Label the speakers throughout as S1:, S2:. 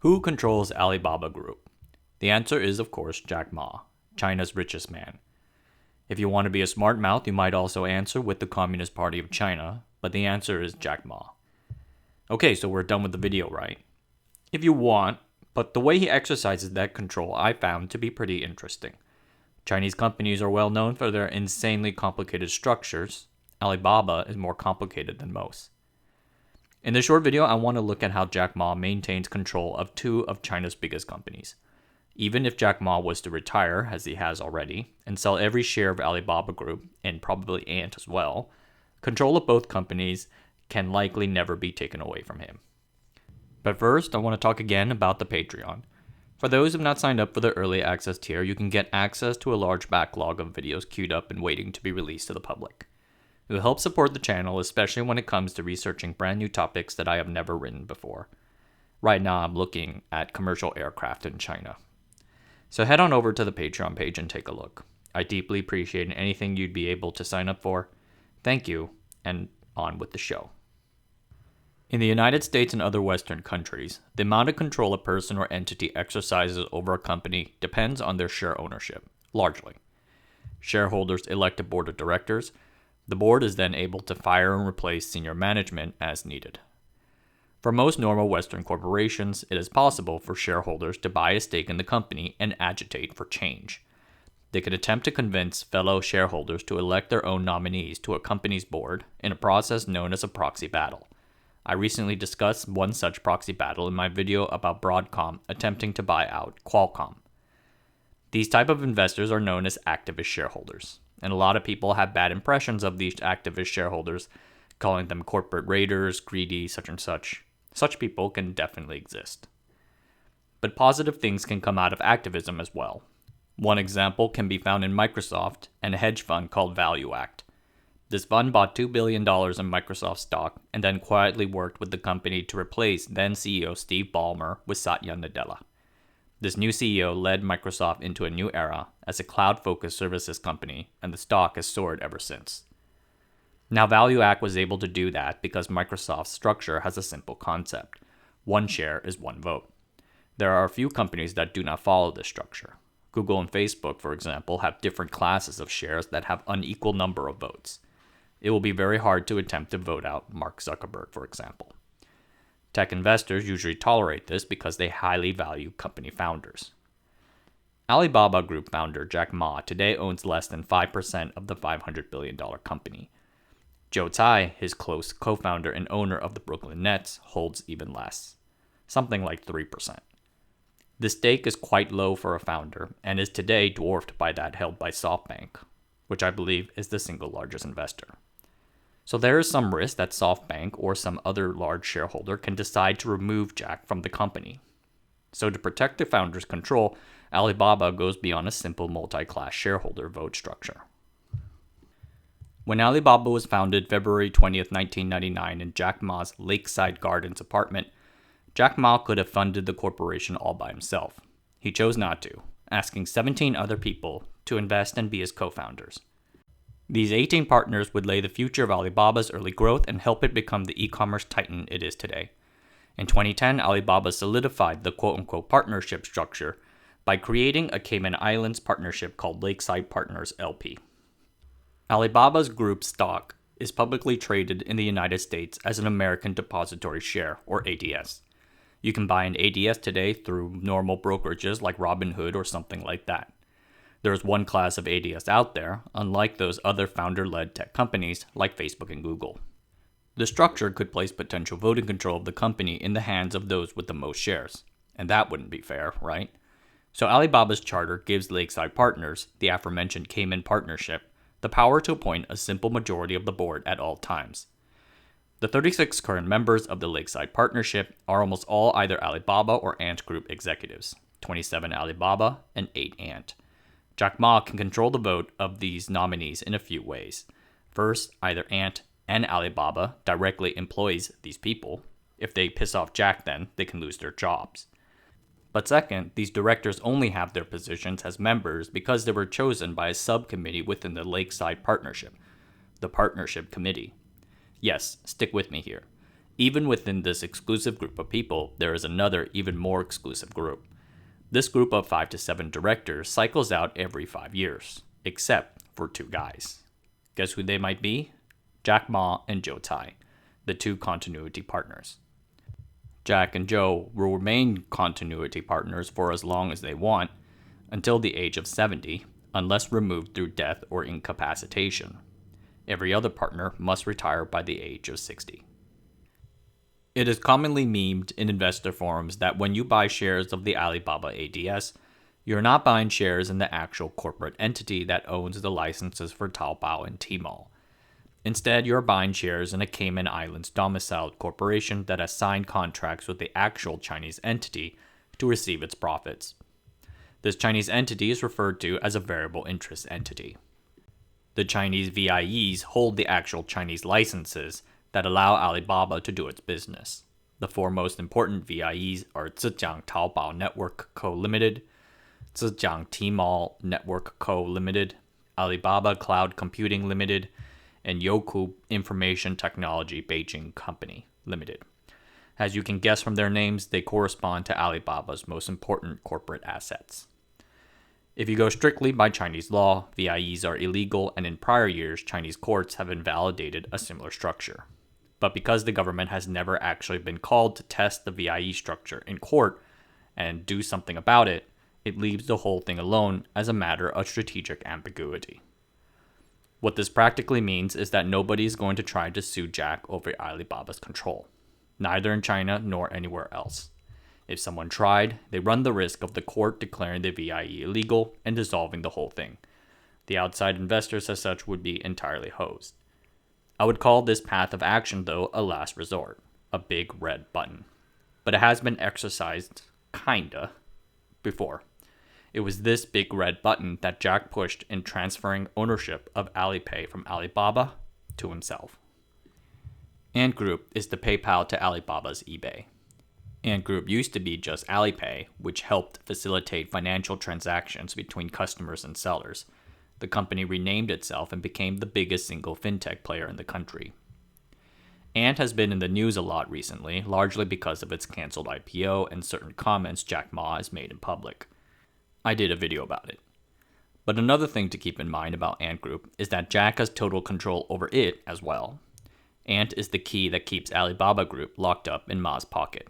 S1: Who controls Alibaba Group? The answer is, of course, Jack Ma, China's richest man. If you want to be a smart mouth, you might also answer with the Communist Party of China, but the answer is Jack Ma. Okay, so we're done with the video, right? If you want, but the way he exercises that control I found to be pretty interesting. Chinese companies are well known for their insanely complicated structures. Alibaba is more complicated than most. In this short video, I want to look at how Jack Ma maintains control of two of China's biggest companies. Even if Jack Ma was to retire, as he has already, and sell every share of Alibaba Group, and probably Ant as well, control of both companies can likely never be taken away from him. But first, I want to talk again about the Patreon. For those who have not signed up for the early access tier, you can get access to a large backlog of videos queued up and waiting to be released to the public. It will help support the channel, especially when it comes to researching brand new topics that I have never written before. Right now, I'm looking at commercial aircraft in China. So head on over to the Patreon page and take a look. I deeply appreciate anything you'd be able to sign up for. Thank you, and on with the show. In the United States and other Western countries, the amount of control a person or entity exercises over a company depends on their share ownership, largely. Shareholders elect a board of directors. The board is then able to fire and replace senior management as needed. For most normal Western corporations, it is possible for shareholders to buy a stake in the company and agitate for change. They can attempt to convince fellow shareholders to elect their own nominees to a company's board in a process known as a proxy battle. I recently discussed one such proxy battle in my video about Broadcom attempting to buy out Qualcomm. These type of investors are known as activist shareholders, and a lot of people have bad impressions of these activist shareholders, calling them corporate raiders, greedy, such and such. Such people can definitely exist. But positive things can come out of activism as well. One example can be found in Microsoft and a hedge fund called Value Act. This fund bought $2 billion in Microsoft stock and then quietly worked with the company to replace then CEO Steve Ballmer with Satya Nadella. This new CEO led Microsoft into a new era as a cloud-focused services company, and the stock has soared ever since. Now, Value Act was able to do that because Microsoft's structure has a simple concept. One share is one vote. There are a few companies that do not follow this structure. Google and Facebook, for example, have different classes of shares that have unequal number of votes. It will be very hard to attempt to vote out Mark Zuckerberg, for example. Tech investors usually tolerate this because they highly value company founders. Alibaba Group founder Jack Ma today owns less than 5% of the $500 billion company. Joe Tsai, his close co-founder and owner of the Brooklyn Nets, holds even less, something like 3%. The stake is quite low for a founder and is today dwarfed by that held by SoftBank, which I believe is the single largest investor. So there is some risk that SoftBank or some other large shareholder can decide to remove Jack from the company. So to protect the founder's control, Alibaba goes beyond a simple multi-class shareholder vote structure. When Alibaba was founded February 20th, 1999 in Jack Ma's Lakeside Gardens apartment, Jack Ma could have funded the corporation all by himself. He chose not to, asking 17 other people to invest and be his co-founders. These 18 partners would lay the future of Alibaba's early growth and help it become the e-commerce titan it is today. In 2010, Alibaba solidified the quote-unquote partnership structure by creating a Cayman Islands partnership called Lakeside Partners LP. Alibaba's group stock is publicly traded in the United States as an American Depository Share, or ADS. You can buy an ADS today through normal brokerages like Robinhood or something like that. There is one class of ADS out there, unlike those other founder-led tech companies like Facebook and Google. The structure could place potential voting control of the company in the hands of those with the most shares, and that wouldn't be fair, right? So Alibaba's charter gives Lakeside Partners, the aforementioned Cayman partnership, the power to appoint a simple majority of the board at all times. The 36 current members of the Lakeside Partnership are almost all either Alibaba or Ant Group executives, 27 Alibaba and 8 Ant. Jack Ma can control the vote of these nominees in a few ways. First, either Ant and Alibaba directly employs these people. If they piss off Jack, then they can lose their jobs. But second, these directors only have their positions as members because they were chosen by a subcommittee within the Lakeside Partnership, the Partnership Committee. Yes, stick with me here. Even within this exclusive group of people, there is another, even more exclusive group. This group of 5 to 7 directors cycles out every 5 years, except for 2 guys. Guess who they might be? Jack Ma and Joe Tsai, the 2 continuity partners. Jack and Joe will remain continuity partners for as long as they want, until the age of 70, unless removed through death or incapacitation. Every other partner must retire by the age of 60. It is commonly memed in investor forums that when you buy shares of the Alibaba ADS, you're not buying shares in the actual corporate entity that owns the licenses for Taobao and Tmall. Instead, you're buying shares in a Cayman Islands domiciled corporation that has signed contracts with the actual Chinese entity to receive its profits. This Chinese entity is referred to as a variable interest entity. The Chinese VIEs hold the actual Chinese licenses that allow Alibaba to do its business. The 4 most important VIEs are Zhejiang Taobao Network Co. Limited, Zhejiang Tmall Network Co. Limited, Alibaba Cloud Computing Limited, and Youku Information Technology Beijing Company Limited. As you can guess from their names, they correspond to Alibaba's most important corporate assets. If you go strictly by Chinese law, VIEs are illegal, and in prior years, Chinese courts have invalidated a similar structure. But because the government has never actually been called to test the VIE structure in court and do something about it, it leaves the whole thing alone as a matter of strategic ambiguity. What this practically means is that nobody is going to try to sue Jack over Alibaba's control, neither in China nor anywhere else. If someone tried, they run the risk of the court declaring the VIE illegal and dissolving the whole thing. The outside investors as such would be entirely hosed. I would call this path of action, though, a last resort, a big red button. But it has been exercised, kinda, before. It was this big red button that Jack pushed in transferring ownership of Alipay from Alibaba to himself. Ant Group is the PayPal to Alibaba's eBay. Ant Group used to be just Alipay, which helped facilitate financial transactions between customers and sellers. The company renamed itself and became the biggest single fintech player in the country. Ant has been in the news a lot recently, largely because of its canceled IPO and certain comments Jack Ma has made in public. I did a video about it. But another thing to keep in mind about Ant Group is that Jack has total control over it as well. Ant is the key that keeps Alibaba Group locked up in Ma's pocket.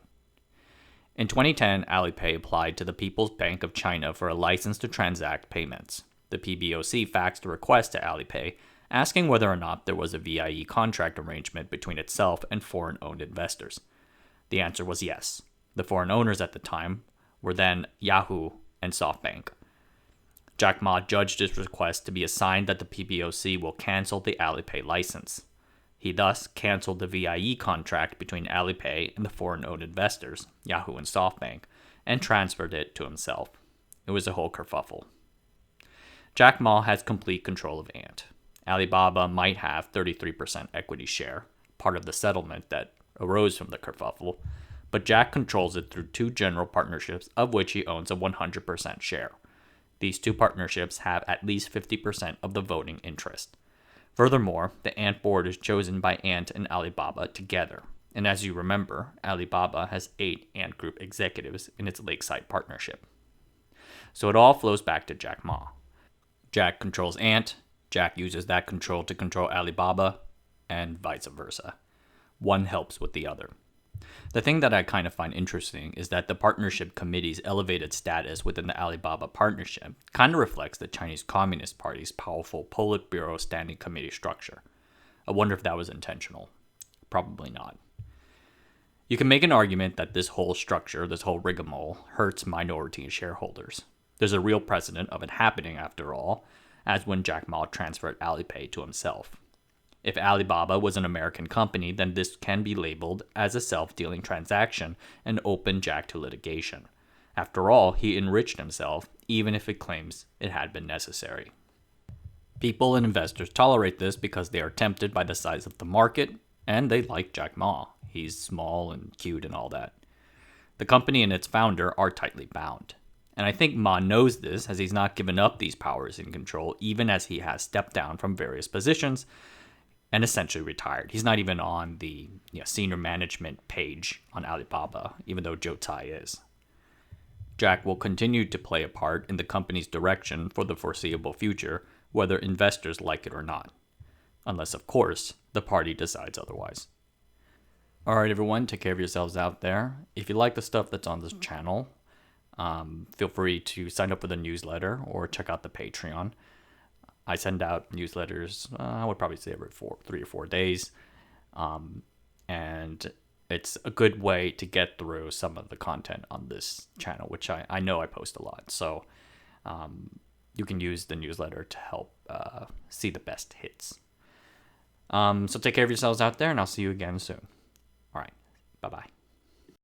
S1: In 2010, Alipay applied to the People's Bank of China for a license to transact payments. The PBOC faxed a request to Alipay asking whether or not there was a VIE contract arrangement between itself and foreign-owned investors. The answer was yes. The foreign owners at the time were then Yahoo and SoftBank. Jack Ma judged his request to be a sign that the PBOC will cancel the Alipay license. He thus canceled the VIE contract between Alipay and the foreign-owned investors, Yahoo and SoftBank, and transferred it to himself. It was a whole kerfuffle. Jack Ma has complete control of Ant. Alibaba might have 33% equity share, part of the settlement that arose from the kerfuffle, but Jack controls it through 2 general partnerships of which he owns a 100% share. These 2 partnerships have at least 50% of the voting interest. Furthermore, the Ant board is chosen by Ant and Alibaba together, and as you remember, Alibaba has 8 Ant Group executives in its Lakeside partnership. So it all flows back to Jack Ma. Jack controls Ant, Jack uses that control to control Alibaba, and vice versa. One helps with the other. The thing that I kind of find interesting is that the partnership committee's elevated status within the Alibaba partnership kind of reflects the Chinese Communist Party's powerful Politburo standing committee structure. I wonder if that was intentional. Probably not. You can make an argument that this whole structure, this whole rigmarole, hurts minority shareholders. There's a real precedent of it happening after all, as when Jack Ma transferred Alipay to himself. If Alibaba was an American company, then this can be labeled as a self-dealing transaction and open Jack to litigation. After all, he enriched himself, even if it claims it had been necessary. People and investors tolerate this because they are tempted by the size of the market, and they like Jack Ma. He's small and cute and all that. The company and its founder are tightly bound. And I think Ma knows this, as he's not given up these powers and control, even as he has stepped down from various positions, and essentially retired. He's not even on the senior management page on Alibaba, even though Joe Tsai is. Jack will continue to play a part in the company's direction for the foreseeable future, whether investors like it or not. Unless, of course, the party decides otherwise. Alright, everyone, take care of yourselves out there. If you like the stuff that's on this channel, feel free to sign up for the newsletter or check out the Patreon. I send out newsletters, I would probably say every 3 or 4 days. And it's a good way to get through some of the content on this channel, which I know I post a lot. So you can use the newsletter to help see the best hits. So take care of yourselves out there, and I'll see you again soon. All right. Bye-bye.